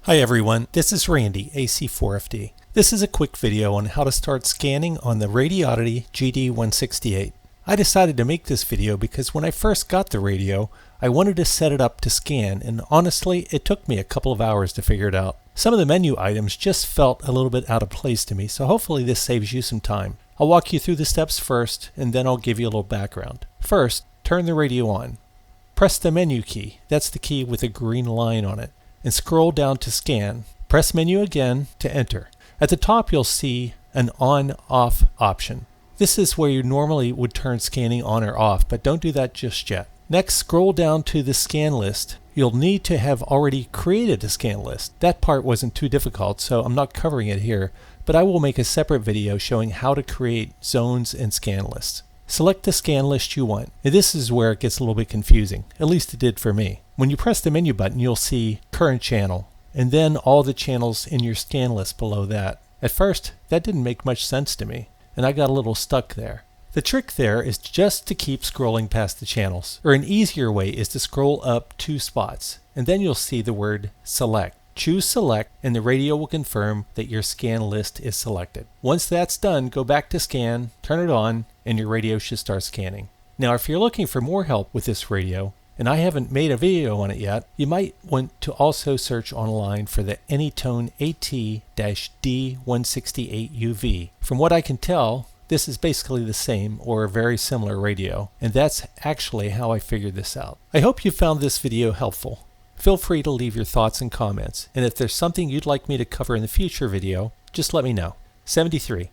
Hi everyone, this is Randy, AC4FD. This is a quick video on how to start scanning on the Radioddity GD-168. I decided to make this video because when I first got the radio, I wanted to set it up to scan, and honestly, it took me a couple of hours to figure it out. Some of the menu items just felt a little bit out of place to me, so hopefully this saves you some time. I'll walk you through the steps first, and then I'll give you a little background. First, turn the radio on. Press the menu key, that's the key with a green line on it, and scroll down to scan. Press menu again to enter. At the top you'll see an on-off option. This is where you normally would turn scanning on or off, but don't do that just yet. Next, scroll down to the scan list. You'll need to have already created a scan list. That part wasn't too difficult, so I'm not covering it here, but I will make a separate video showing how to create zones and scan lists. Select the scan list you want. And this is where it gets a little bit confusing, at least it did for me. When you press the menu button, you'll see current channel, and then all the channels in your scan list below that. At first, that didn't make much sense to me, and I got a little stuck there. The trick there is just to keep scrolling past the channels, or an easier way is to scroll up 2 spots, and then you'll see the word select. Choose select, and the radio will confirm that your scan list is selected. Once that's done, go back to scan, turn it on, and your radio should start scanning. Now, if you're looking for more help with this radio, and I haven't made a video on it yet, you might want to also search online for the Anytone AT-D168UV. From what I can tell, this is basically the same or a very similar radio, and that's actually how I figured this out. I hope you found this video helpful. Feel free to leave your thoughts and comments, and if there's something you'd like me to cover in the future video, just let me know. 73.